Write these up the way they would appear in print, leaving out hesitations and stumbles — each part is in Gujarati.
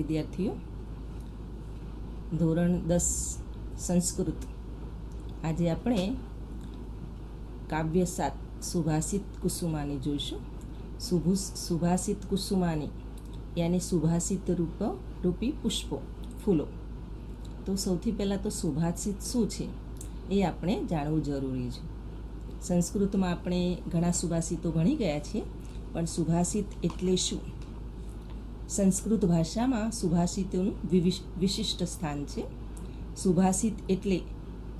વિદ્યાર્થીઓ, ધોરણ 10 સંસ્કૃત. આજે આપણે કાવ્ય 7 સુભાષિત કુસુમાની જોઈશું. સુભાષિત કુસુમાની યાની સુભાષિત રૂપી પુષ્પો, ફૂલો. તો સૌથી પહેલાં તો સુભાષિત શું છે એ આપણે જાણવું જરૂરી છે. સંસ્કૃતમાં આપણે ઘણા સુભાષિતો ભણી ગયા છીએ, પણ સુભાષિત એટલે શું? સંસ્કૃત ભાષામાં સુભાષિતોનું વિશિષ્ટ સ્થાન છે. સુભાષિત એટલે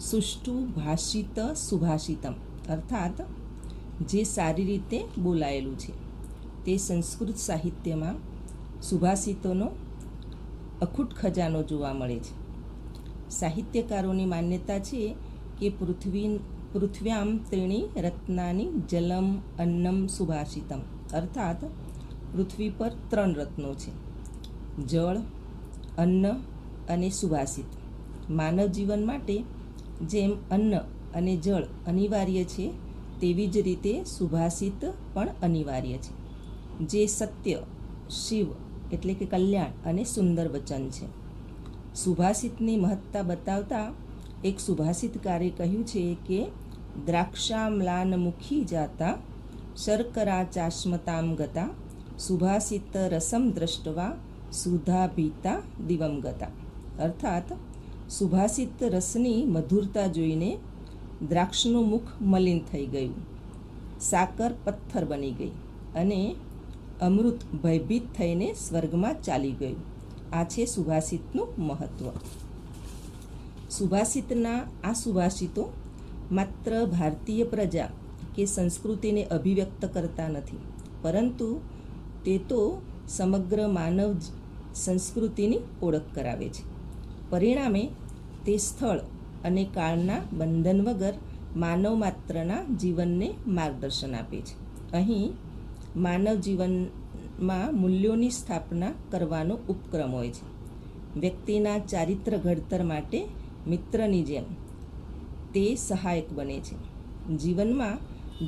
સુષ્ઠુ ભાષિત સુભાષિતમ, અર્થાત જે સારી રીતે બોલાયેલું છે. તે સંસ્કૃત સાહિત્યમાં સુભાષિતોનો અખૂટ ખજાનો જોવા મળે છે. સાહિત્યકારોની માન્યતા છે કે પૃથ્વ્યામ ત્રીણી રત્નાની જલમ અન્નમ સુભાષિતમ, અર્થાત પૃથ્વી પર 3 રત્નો છે: જળ, અન્ન અને સુભાષિત. માનવ જીવન માટે જેમ અન્ન અને જળ અનિવાર્ય છે, તેવી જ રીતે સુભાષિત પણ અનિવાર્ય છે, જે સત્ય, શિવ એટલે કે કલ્યાણ અને સુંદર વચન છે. સુભાષિતની મહત્તા બતાવતા એક સુભાષિતકારે કહ્યું છે કે દ્રાક્ષામ્લાનમુખી જાતા શર્કરા ચાશ્મતામ ગતા સુભાષિત રસમ દ્રષ્ટવા સુધાભીતા દિવમ ગતા, અર્થાત સુભાષિત રસની મધુરતા જોઈને દ્રાક્ષનું મુખ મલિન થઈ ગયું, સાકર પથ્થર બની ગઈ અને અમૃત ભયભીત થઈને સ્વર્ગમાં ચાલી ગયું. આ છે સુભાષિતનું મહત્ત્વ. સુભાષિતના આ સુભાષિતો માત્ર ભારતીય પ્રજા કે સંસ્કૃતિને અભિવ્યક્ત કરતા નથી, પરંતુ તે તો સમગ્ર માનવ સંસ્કૃતિની ઓળખ કરાવે છે. પરિણામે તે સ્થળ અને કાળના બંધન વગર માનવ માત્રના જીવનને માર્ગદર્શન આપે છે. અહીં માનવ જીવનમાં મૂલ્યોની સ્થાપના કરવાનો ઉપક્રમ હોય છે. વ્યક્તિના ચારિત્ર ઘડતર માટે મિત્રની જેમ તે સહાયક બને છે. જીવનમાં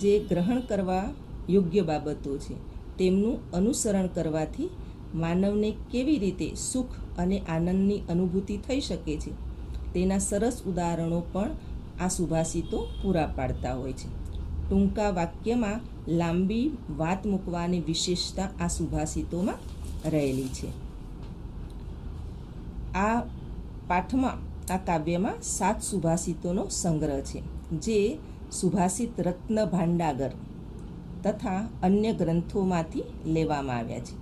જે ગ્રહણ કરવા યોગ્ય બાબતો છે, તેમનું અનુસરણ કરવાથી માનવને કેવી રીતે સુખ અને આનંદની અનુભૂતિ થઈ શકે છે, તેના સરસ ઉદાહરણો પણ આ સુભાષિતો પૂરા પાડતા હોય છે. ટૂંકા વાક્યમાં લાંબી વાત મૂકવાની વિશેષતા આ સુભાષિતોમાં રહેલી છે. આ પાઠમાં, આ કાવ્યમાં 7 સુભાષિતોનો સંગ્રહ છે, જે સુભાષિત રત્ન ભાંડાગર તથા અન્ય ગ્રંથોમાંથી લેવામાં આવ્યા છે,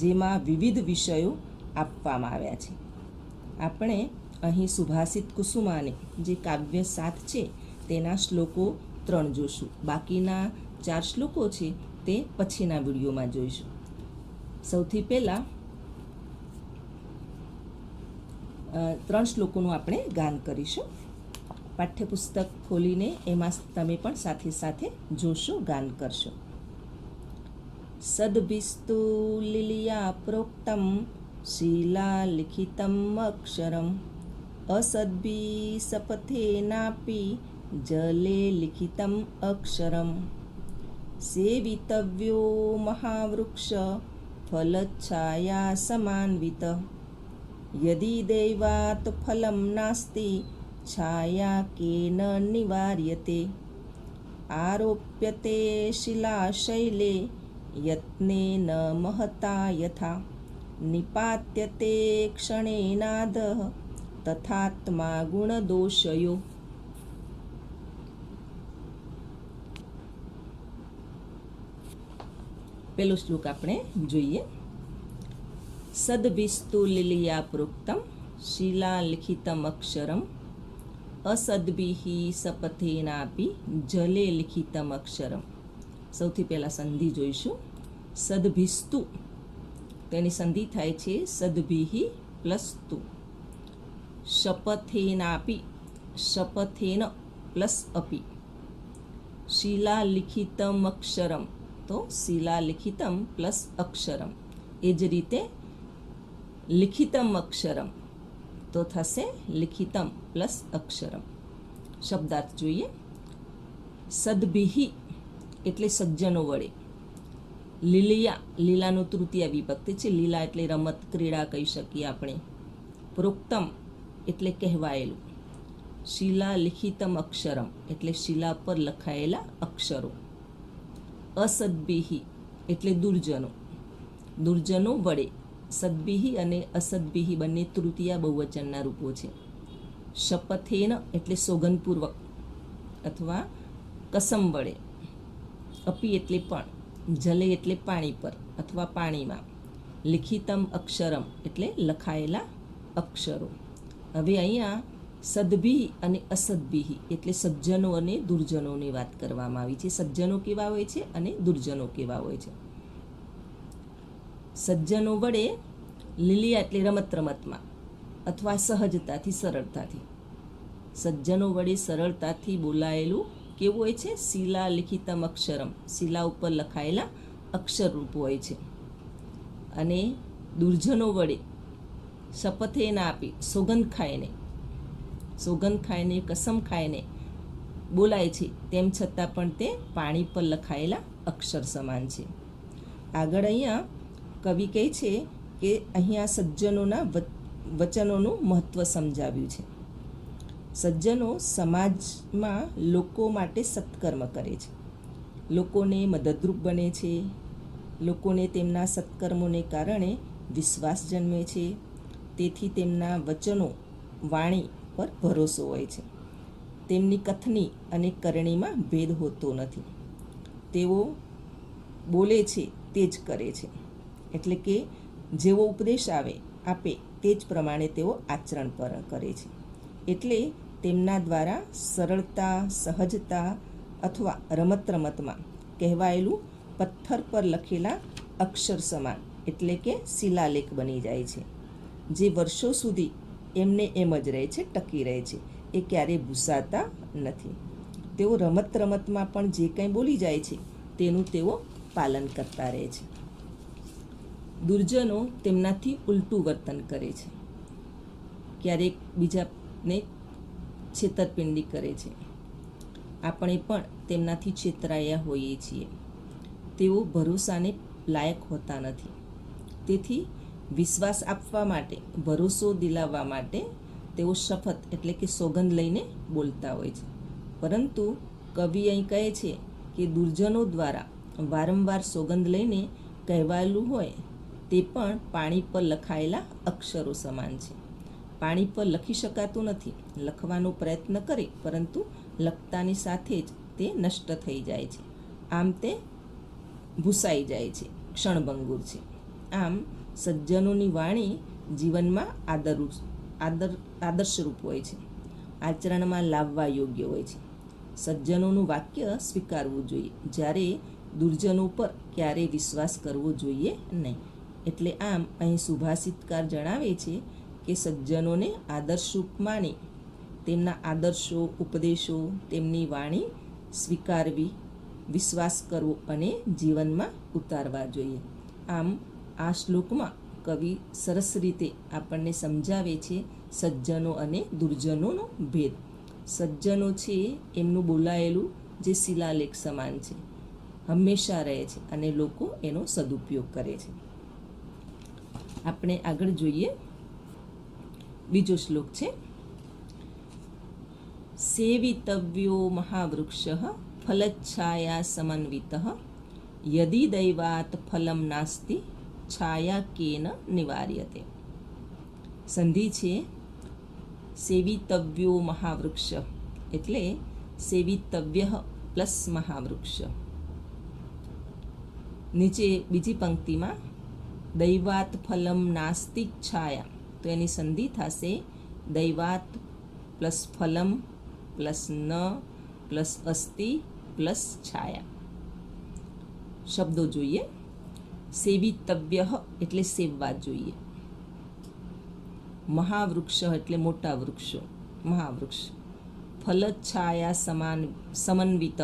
જેમાં વિવિધ વિષયો આપવામાં આવ્યા છે. આપણે અહીં સુભાષિત કુસુમાની જે કાવ્ય 7 છે તેના શ્લોકો 3 જોશું. બાકીના 4 શ્લોકો છે તે પછીના વિડીયોમાં જોઈશું. સૌથી પહેલાં 3 શ્લોકોનું આપણે ગાન કરીશું. પાઠ્યપુસ્તક ખોલીને એમાં તમે પણ સાથે સાથે જોશો, ગાન કરશો. સદભિસ્તુ લીલિયા પ્રોક્તમ શિલા લિખિતમ અક્ષરમ અસદ્ભી સપથેનાપી જલે લિખિતમ અક્ષરમ સેવિતવ્યો મહાવૃક્ષ ફલચ્છાયા સમાન્વિત યદિ દૈવાત ફલમ નાસ્તિ છાયા કેન નિવાર્યતે આરોપ્યતે શિલાશૈલે યત્નેન મહતા યથા નિપાત્યતે ક્ષણેનાદઃ તથાત્મા ગુણદોષયો. પેલો શ્લોક આપણે જોઈએ. સદભિસ્તુ લીલિયા પ્રોક્તમ શિલા લિખિતમ અક્ષરમ અસદ્ભિઃ સપથેનાપી જલે લિખિતમ અક્ષરમ. સૌથી પહેલાં સંધિ જોઈશું. સદભિસ્તુ, તેની સંધિ થાય છે સદભિઃ પ્લસ તુ. શપથેનાપી, શપથેન પ્લસ અપી. શિલા લિખિતમ અક્ષરમ, તો શિલા લિખિતમ પ્લસ અક્ષરમ. એ જ રીતે લિખિતમ અક્ષરમ તો થશે લિખિતમ પ્લસ અક્ષરમ. શબ્દાર્થ જોઈએ. સદભિઃ એટલે સજ્જનો વડે, લીલિયા, લીલાનું તૃતીય વિભક્તિ છે. લીલા એટલે રમત, ક્રીડા કહી શકીએ આપણે. પ્રોક્તમ એટલે કહેવાયેલું. શિલા લિખિતમ અક્ષરમ એટલે શિલા પર લખાયેલા અક્ષરો. અસદ્ભિહી એટલે દુર્જનો, દુર્જનો વડે. સદ્ભિહી અને અસદ્ભિહી બંને તૃતીય બહુવચનના રૂપો છે. શપથેન એટલે સોગંદપૂર્વક અથવા કસમ વડે. અપી એટલે પણ. જલે એટલે પાણી પર અથવા પાણીમાં. લિખિતમ અક્ષરમ એટલે લખાયેલા અક્ષરો. હવે અહીંયા સદ્ભિહ અને અસદ્ભિહ એટલે સજ્જનો અને દુર્જનોની વાત કરવામાં આવી છે. સજ્જનો કેવા હોય છે અને દુર્જનો કેવા હોય છે. સજ્જનો વડે લીલિયા એટલે રમત રમતમાં અથવા સહજતાથી, સરળતાથી. સજ્જનો વડે સરળતાથી બોલાયેલું કેવું હોય છે? શિલા લિખિતમ અક્ષરમ, શિલા ઉપર લખાયેલા અક્ષર રૂપ હોય છે. અને દુર્જનો વડે શપથે ના આપી, સોગંદ ખાઈને, કસમ ખાઈને બોલાય છે, તેમ છતાં પણ તે પાણી પર લખાયેલા અક્ષર સમાન છે. આગળ અહીંયા કવિ કહે છે કે અહીંયા સજ્જનોના વચનોનું મહત્ત્વ સમજાવ્યું છે. સજ્જનો સમાજમાં લોકો માટે સત્કર્મ કરે છે, લોકોને મદદરૂપ બને છે, લોકોને તેમના સત્કર્મોને કારણે વિશ્વાસ જન્મે છે. તેથી તેમના વચનો, વાણી પર ભરોસો હોય છે. તેમની કથની અને કરણીમાં ભેદ હોતો નથી. તેઓ બોલે છે તે જ કરે છે. એટલે કે જેવો ઉપદેશ આપે તે જ પ્રમાણે તેઓ આચરણ કરે છે. એટલે તેમના દ્વારા સરળતા, સહજતા અથવા રમતમાં કહેવાયેલું પથ્થર પર લખેલા અક્ષર સમાન એટલે કે શિલાલેખ બની જાય છે, જે વર્ષો સુધી એમને એમ જ રહે છે, ટકી રહે છે. એ ક્યારેય ભૂસાતા નથી. તેઓ રમતમાં પણ જે કંઈ બોલી જાય છે તેનું તેઓ પાલન કરતા રહે છે. દુર્જનો તેમનાથી ઉલટું વર્તન કરે છે. ક્યારેક બીજાને છેતરપિંડી કરે છે. આપણે પણ તેમનાથી છેતરાયા હોઈએ છીએ. તેઓ ભરોસાને લાયક હોતા નથી. તેથી વિશ્વાસ આપવા માટે, ભરોસો દિલાવવા માટે તેઓ શપથ એટલે કે સોગંદ લઈને બોલતા હોય છે. પરંતુ કવિ અહીં કહે છે કે દુર્જનો દ્વારા વારંવાર સોગંદ લઈને કહેવાયેલું હોય તે પણ પાણી પર લખાયેલા અક્ષરો સમાન છે. પાણી પર લખી શકાતું નથી. લખવાનો પ્રયત્ન કરે પરંતુ લખતાની સાથે જ તે નષ્ટ થઈ જાય છે. આમ તે ભૂસાઈ જાય છે, ક્ષણભંગુર છે. આમ સજ્જનોની વાણી જીવનમાં આદર્શરૂપ હોય છે, આચરણમાં લાવવા યોગ્ય હોય છે. સજ્જનોનું વાક્ય સ્વીકારવું જોઈએ, જ્યારે દુર્જનો પર ક્યારેય વિશ્વાસ કરવો જોઈએ નહીં. એટલે આમ અહીં સુભાષિતકાર જણાવે છે કે સજ્જનોને આદર્શરૂપ માની તેમના આદર્શો, ઉપદેશો, તેમની વાણી સ્વીકારવી, વિશ્વાસ કરવો અને જીવનમાં ઉતારવા જોઈએ. આમ આ શ્લોકમાં કવિ સરસ રીતે આપણને સમજાવે છે સજ્જનો અને દુર્જનોનો ભેદ. સજ્જનો છે એમનું બોલાયેલું જે શિલાલેખ સમાન છે, હંમેશા રહે છે અને લોકો એનો સદુપયોગ કરે છે. આપણે આગળ જોઈએ. બીજો શ્લોક છે સેવિતવ્યો મહાવૃક્ષ ફલચ્છાયા સમન્વિત યદિ દૈવાત ફલમ નાસ્તિ છાયા કેન નિવાર્યતે. સંધિ છે સેવિતવ્યો મહાવૃક્ષ એટલે સેવિતવ્ય પ્લસ મહાવૃક્ષ. નીચે બીજી પંક્તિમાં દૈવાત ફલમ નાસ્તિ છાયા, તો એની સંધિ થશે દૈવાત પ્લસ ફલમ પ્લસ ન પ્લસ અસ્તિ પ્લસ છાયા. શબ્દો જોઈએ. સેવિતવ્ય એટલે સેવવા જોઈએ. મહાવૃક્ષ એટલે મોટા વૃક્ષો, મહાવૃક્ષ. ફલછાયા સમન્વિત,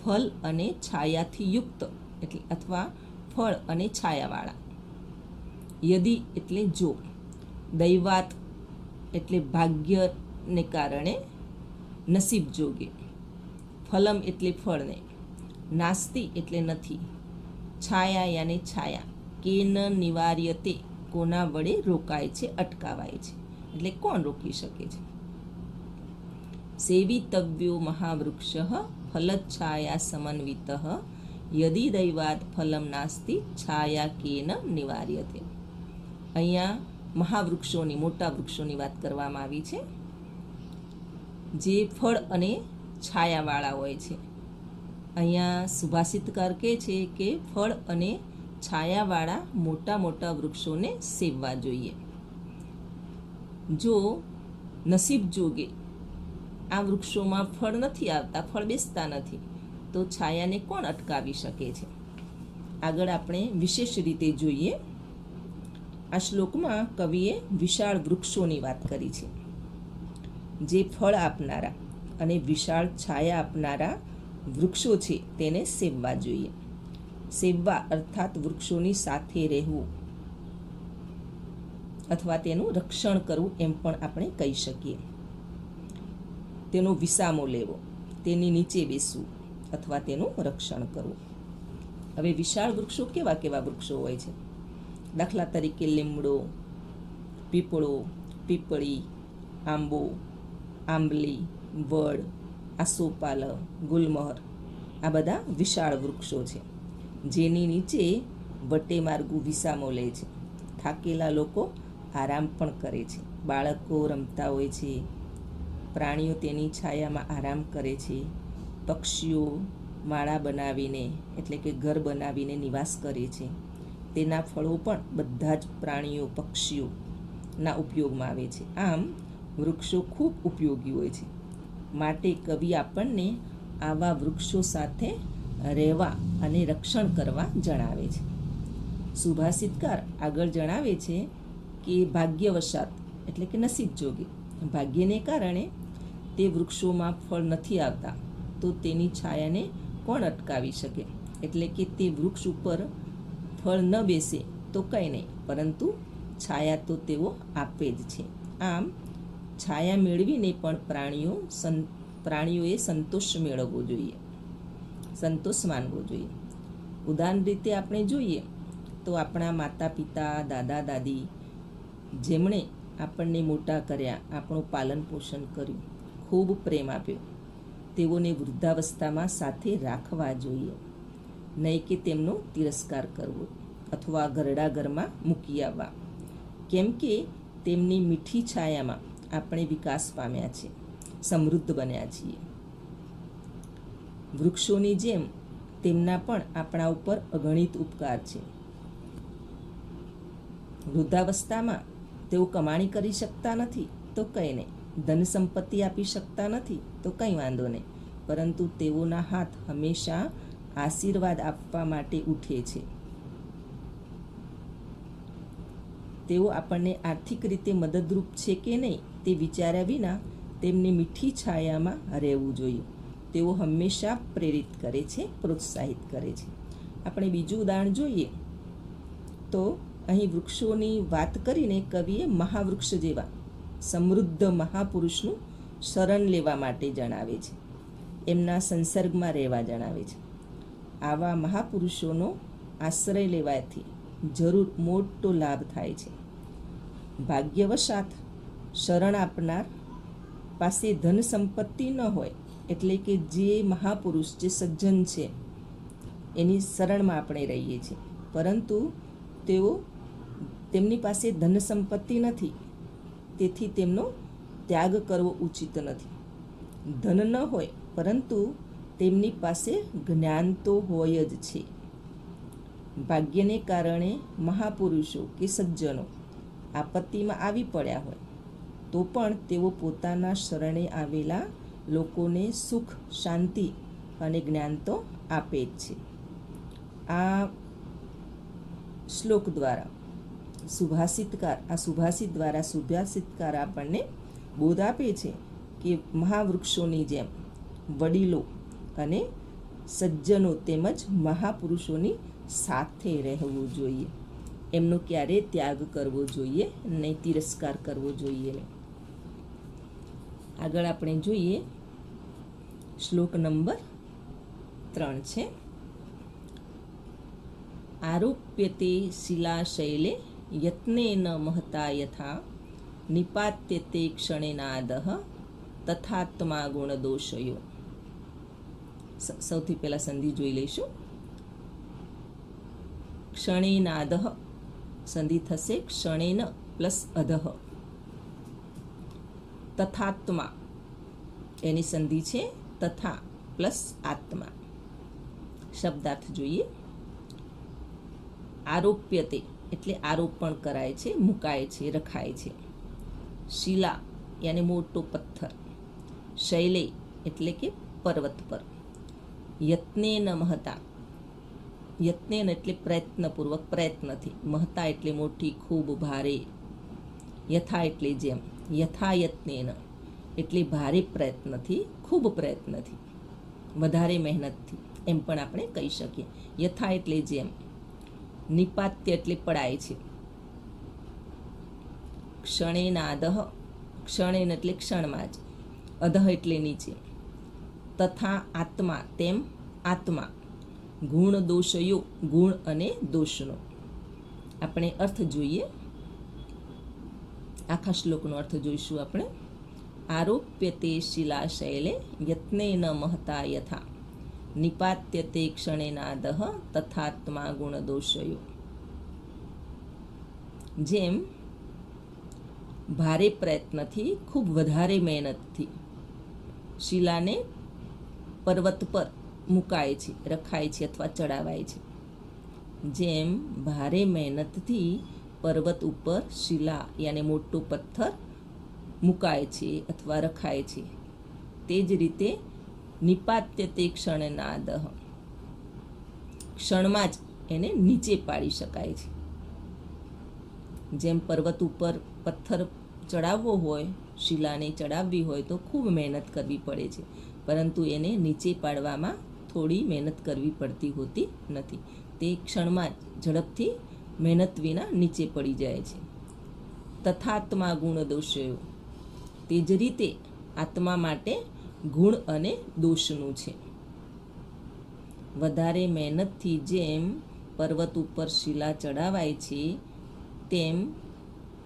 ફલ અને છાયાથી યુક્ત એટલે અથવા ફળ અને છાયાવાળા. યદિ એટલે જો. દૈવાત એટલે ભાગ્યને કારણે, નસીબ જોગે. ફલમ એટલે ફળને. નાસ્તિ એટલે નથી. છાયા યાને છાયા, કેન નિવાર્યતે કોના વડે રોકાય છે, અટકાવાય છે, એટલે કોણ રોકી શકે છે. સેવિતવ્યો મહાવૃક્ષ ફલચ્છાયા સમન્વિત યદિ દૈવાત ફલમ નાસ્તિ છાયા કેન નિવાર્યતે. અહીંયા મહાવૃક્ષોની, મોટા વૃક્ષોની વાત કરવામાં આવી છે જે ફળ અને છાયાવાળા હોય છે. અહીંયા સુભાષિતકાર કહે છે કે ફળ અને છાયાવાળા મોટા મોટા વૃક્ષોને સેવવા જોઈએ. જો નસીબ જોગે આ વૃક્ષોમાં ફળ નથી આવતા, ફળ બેસતા નથી, તો છાયાને કોણ અટકાવી શકે છે. આગળ આપણે વિશેષ રીતે જોઈએ. આ શ્લોકમાં કવિએ વિશાળ વૃક્ષોની વાત કરી છે જે ફળ આપનારા અને વિશાળ છાયા આપનારા વૃક્ષો છે તેને સેવવા જોઈએ. સેવવા અર્થાત વૃક્ષોની સાથે રહેવું અથવા તેનું રક્ષણ કરવું એમ પણ આપણે કહી શકીએ. તેનો વિસામો લેવો, તેની નીચે બેસવું અથવા તેનું રક્ષણ કરવું. હવે વિશાળ વૃક્ષો કેવા કેવા વૃક્ષો હોય છે? દાખલા તરીકે લીમડો, પીપળો, પીપળી, આંબો, આંબલી, વડ, આસોપાલ, ગુલમોહર, આ બધા વિશાળ વૃક્ષો છે જેની નીચે વટે માર્ગું વિસામો લે છે. થાકેલા લોકો આરામ પણ કરે છે. બાળકો રમતા હોય છે, પ્રાણીઓ તેની છાયામાં આરામ કરે છે, પક્ષીઓ માળા બનાવીને એટલે કે ઘર બનાવીને નિવાસ કરે છે. તેના ફળો પણ બધા જ પ્રાણીઓ, પક્ષીઓના ઉપયોગમાં આવે છે. આમ વૃક્ષો ખૂબ ઉપયોગી હોય છે. માટે કવિ આપણને આવા વૃક્ષો સાથે રહેવા અને રક્ષણ કરવા જણાવે છે. સુભાષિતકાર આગળ જણાવે છે કે ભાગ્યવશાત એટલે કે નસીબ જોગે, ભાગ્યને કારણે તે વૃક્ષોમાં ફળ નથી આવતા તો તેની છાયાને કોણ અટકાવી શકે. એટલે કે તે વૃક્ષ ઉપર ફળ ન બેસે તો કંઈ નહીં, પરંતુ છાયા તો તેઓ આપે જ છે. આમ છાયા મેળવીને પણ પ્રાણીઓએ સંતોષ મેળવવો જોઈએ, સંતોષ માનવો જોઈએ. ઉદાહરણ રીતે આપણે જોઈએ તો આપણા માતા પિતા, દાદા દાદી જેમણે આપણને મોટા કર્યા, આપણું પાલન પોષણ કર્યું, ખૂબ પ્રેમ આપ્યો, તેઓને વૃદ્ધાવસ્થામાં સાથે રાખવા જોઈએ, નહીં કે તેમનો તિરસ્કાર કરવો અથવા ઘરડા ઘરમાં મૂકી આવવા. કેમ કે તેમની મીઠી છાયામાં આપણે વિકાસ પામ્યા છે, સમૃદ્ધ બન્યા છીએ. વૃક્ષોની જેમ તેમના પણ આપણા ઉપર અગણિત ઉપકાર છે. વૃદ્ધાવસ્થામાં તેઓ કમાણી કરી શકતા નથી તો કંઈ નહીં, ધન સંપત્તિ આપી શકતા નથી તો કંઈ વાંધો નહીં, પરંતુ તેઓના હાથ હંમેશા આશીર્વાદ આપવા માટે ઉઠે છે. તેઓ આપણને આર્થિક રીતે મદદરૂપ છે કે નહીં તે વિચાર્યા વિના તેમની મીઠી છાયામાં રહેવું જોઈએ. તેઓ હંમેશા પ્રેરિત કરે છે, પ્રોત્સાહિત કરે છે. આપણે બીજું ઉદાહરણ જોઈએ તો અહીં વૃક્ષોની વાત કરીને કવિએ મહાવૃક્ષ જેવા સમૃદ્ધ મહાપુરુષનું શરણ લેવા માટે જણાવે છે, એમના સંસર્ગમાં રહેવા જણાવે છે. આવા મહાપુરુષોનો આશ્રય લેવાથી જરૂર મોટો લાભ થાય છે. ભાગ્યવશાત શરણ આપનાર પાસે ધન સંપત્તિ ન હોય, એટલે કે જે મહાપુરુષ, જે સજ્જન છે એની શરણમાં આપણે રહીએ છીએ, પરંતુ તેમની પાસે ધન સંપત્તિ નથી, તેથી તેમનો ત્યાગ કરવો ઉચિત નથી. ધન ન હોય પરંતુ તેમની પાસે જ્ઞાન તો હોય જ છે. ભાગ્યને કારણે મહાપુરુષો કે સજ્જનો આપત્તિમાં આવી પડ્યા હોય તો પણ તેઓ પોતાના શરણે આવેલા લોકોને સુખ, શાંતિ અને જ્ઞાન તો આપે જ છે. આ શ્લોક દ્વારા સુભાષિતકાર આપણને બોધ આપે છે કે મહાવૃક્ષોની જેમ વડીલો અને સજ્જનો તેમજ મહાપુરુષોની સાથે રહેવું જોઈએ. એમનો ક્યારેય ત્યાગ કરવો જોઈએ નહીં, તિરસ્કાર કરવો જોઈએ નહીં. આગળ આપણે જોઈએ શ્લોક નંબર 3 છે. આરોપ્યતે શિલાશૈલે યત્નેન મહતા યથા નિપાત્યતે ક્ષણેનાદઃ તથાત્મા ગુણદોષયો. સૌથી પહેલાં સંધિ જોઈ લઈશું. ક્ષણેનાદઃ સંધિ થશે ક્ષણેન પ્લસ અધઃ. તથાત્મા એની સંધિ છે તથા પ્લસ આત્મા. શબ્દાર્થ જોઈએ. આરોપ્યતે એટલે આરોપણ કરાય છે, મુકાય છે, રખાય છે. શિલા યાની મોટો પથ્થર. શૈલે એટલે કે પર્વત પર. યત્નેન મહતા, યત્નેન એટલે પ્રયત્નપૂર્વક, પ્રયત્નથી. મહતા એટલે મોટી, ખૂબ, ભારે. યથા એટલે જેમ. યથા યત્નેન એટલે ભારે પ્રયત્નથી, ખૂબ પ્રયત્નથી, વધારે મહેનતથી એમ પણ આપણે કહી શકીએ. યથા એટલે જેમ. નિપાત્ય એટલે પડાય છે. ક્ષણેનાદઃ, ક્ષણેન એટલે ક્ષણમાં જ. અધઃ એટલે નીચે. તથા આત્મા તેમ આત્મા. ગુણ દોષયો ગુણ અને દોષનો. આપણે અર્થ જોઈએ. આખા શ્લોકનો અર્થ જોઈશું આપણે. આરોપ્યતે શિલાશૈલે યત્નેન મહતા યથા નિપાત્યતે ક્ષણેનાદઃ તથાત્મા ગુણદોષયો. જેમ ભારે પ્રયત્નથી, ખૂબ વધારે મહેનતથી શિલાને પર્વત પર મુકાય છે, રખાય છે અથવા ચડાવાય છે. જેમ ભારે મહેનતથી પર્વત ઉપર શિલા યાને મોટો પથ્થર મુકાય છે અથવા રખાય છે, તે જ રીતે નિપાત્યતે ક્ષણેનાદઃ ક્ષણમાં જ એને નીચે પાડી શકાય છે. જેમ પર્વત ઉપર પથ્થર ચડાવવો હોય, શિલાને ચડાવવી હોય તો ખૂબ મહેનત કરવી પડે છે, પરંતુ એને નીચે પાડવામાં થોડી મહેનત કરવી પડતી હોતી નથી. તે ક્ષણમાં જ ઝડપથી મહેનત વિના નીચે પડી જાય છે. તથાત્મા ગુણ દોષયો. તે જ રીતે આત્મા માટે ગુણ અને દોષનું છે. વધારે મહેનતથી જેમ પર્વત ઉપર શિલા ચડાવાય છે તેમ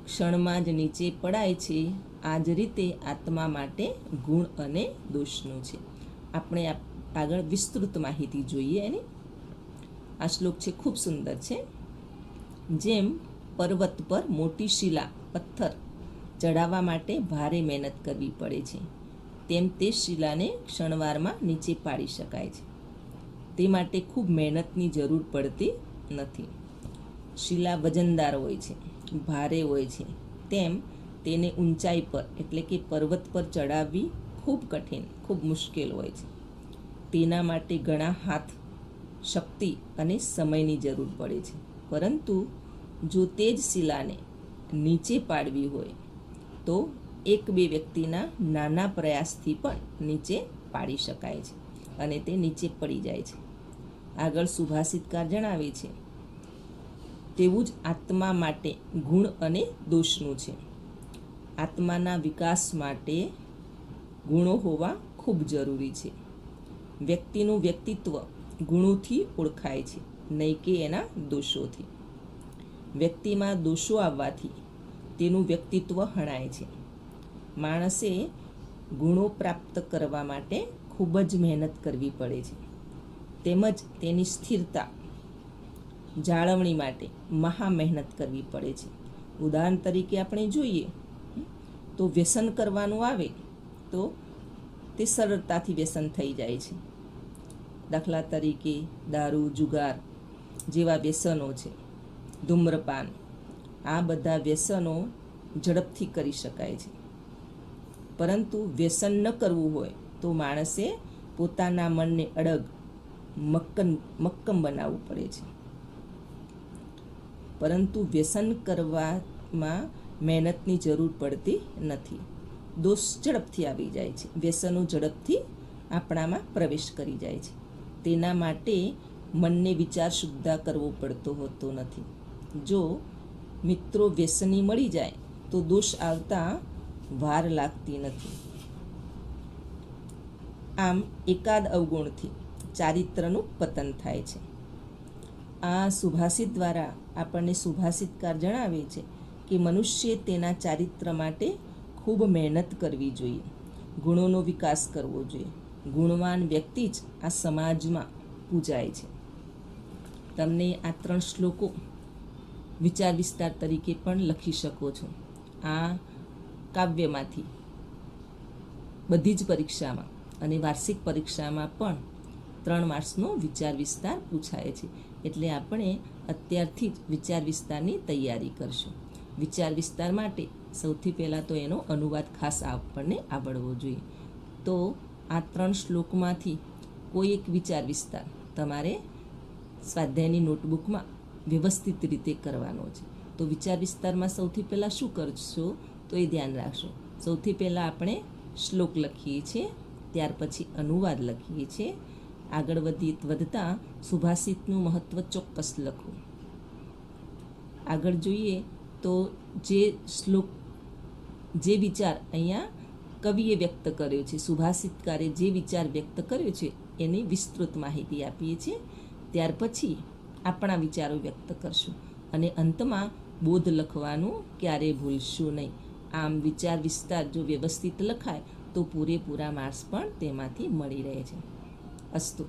ક્ષણમાં જ નીચે પડાય છે, આ જ રીતે આત્મા માટે ગુણ અને દોષનું છે. આપણે આગળ વિસ્તૃત માહિતી જોઈએ એની. આ શ્લોક છે ખૂબ સુંદર છે. જેમ પર્વત પર મોટી શિલા પથ્થર ચડાવવા માટે ભારે મહેનત કરવી પડે છે, તેમ તે શિલાને ક્ષણવારમાં નીચે પાડી શકાય છે. તે માટે ખૂબ મહેનતની જરૂર પડતી નથી. શિલા વજનદાર હોય છે, ભારે હોય છે, તેમ તેને ઊંચાઈ પર એટલે કે પર્વત પર ચડાવવી ખૂબ કઠિન, ખૂબ મુશ્કેલ હોય છે. તેના માટે ઘણા હાથ, શક્તિ અને સમયની જરૂર પડે છે. પરંતુ જો તે જ શિલાને નીચે પાડવી હોય તો એક બે વ્યક્તિના નાના પ્રયાસથી પણ નીચે પાડી શકાય છે અને તે નીચે પડી જાય છે. આગળ સુભાષિતકાર જણાવે છે તેવું જ આત્મા માટે ગુણ અને દોષનું છે. આત્માના વિકાસ માટે ગુણો હોવા ખૂબ જરૂરી છે. વ્યક્તિનું વ્યક્તિત્વ ગુણોથી ઓળખાય છે, નહીં કે એના દોષોથી. વ્યક્તિમાં દોષો આવવાથી તેનું વ્યક્તિત્વ હણાય છે. માણસે ગુણો પ્રાપ્ત કરવા માટે ખૂબ જ મહેનત કરવી પડે છે, તેમજ તેની સ્થિરતા જાળવણી માટે મહા મહેનત કરવી પડે છે. ઉદાહરણ તરીકે આપણે જોઈએ તો વ્યસન કરવાનું આવે તો તે સરળતાથી વ્યસન થઈ જાય છે. દાખલા તરીકે દારૂ, જુગાર જેવા વ્યસનો છે, ધૂમ્રપાન, આ બધા વ્યસનો ઝડપથી કરી શકાય છે. પરંતુ વ્યસન ન કરવું હોય તો માણસે પોતાના મનને અડગ, મક્કમ બનાવવું પડે છે. પરંતુ વ્યસન કરવામાં મહેનતની જરૂર પડતી નથી. દોષ ઝડપથી આવી જાય છે, વ્યસનો ઝડપથી આપણામાં પ્રવેશ કરી જાય છે. તેના માટે મનને વિચાર શુદ્ધા કરવો પડતો હોતો નથી. જો મિત્રો વ્યસની મળી જાય તો દોષ આવતા વાર લાગતી નથી. આમ એકાદ અવગુણથી ચારિત્રનું પતન થાય છે. આ સુભાષિત દ્વારા આપણને સુભાષિતકાર જણાવે છે કે મનુષ્ય તેના ચારિત્ર માટે ખૂબ મહેનત કરવી જોઈએ, ગુણોનો વિકાસ કરવો જોઈએ. ગુણવાન વ્યક્તિ જ આ સમાજમાં પૂજાય છે. તમને આ 3 શ્લોકો વિચાર વિસ્તાર તરીકે પણ લખી શકો છો. આ કાવ્યમાંથી બધી જ પરીક્ષામાં અને વાર્ષિક પરીક્ષામાં પણ 3 માર્ક્સનો વિચાર વિસ્તાર પૂછાય છે. એટલે આપણે અત્યારથી જ વિચાર વિસ્તારની તૈયારી કરશું. વિચાર વિસ્તાર માટે સૌથી પહેલાં તો એનો અનુવાદ ખાસ આપણને આવડવો જોઈએ. તો આ 3 શ્લોકમાંથી કોઈ એક વિચાર વિસ્તાર તમારે સ્વાધ્યાયની નોટબુકમાં વ્યવસ્થિત રીતે કરવાનો છે. તો વિચાર વિસ્તારમાં સૌથી પહેલાં શું કરશો તો એ ધ્યાન રાખશો. સૌથી પહેલાં આપણે શ્લોક લખીએ છીએ, ત્યાર પછી અનુવાદ લખીએ છીએ. આગળ વધતા સુભાષિતનું મહત્ત્વ ચોક્કસ લખવું. આગળ જોઈએ તો જે શ્લોક, જે વિચાર અહીંયા કવિએ વ્યક્ત કર્યો છે, સુભાષિતકારે જે વિચાર વ્યક્ત કર્યો છે એની વિસ્તૃત માહિતી આપીએ છીએ. ત્યાર પછી આપણા વિચારો વ્યક્ત કરશું અને અંતમાં બોધ લખવાનું ક્યારેય ભૂલશું નહીં. આમ વિચાર વિસ્તાર જો વ્યવસ્થિત લખાય તો પૂરેપૂરા માર્ક્સ પણ તેમાંથી મળી રહે છે. અસ્તુ.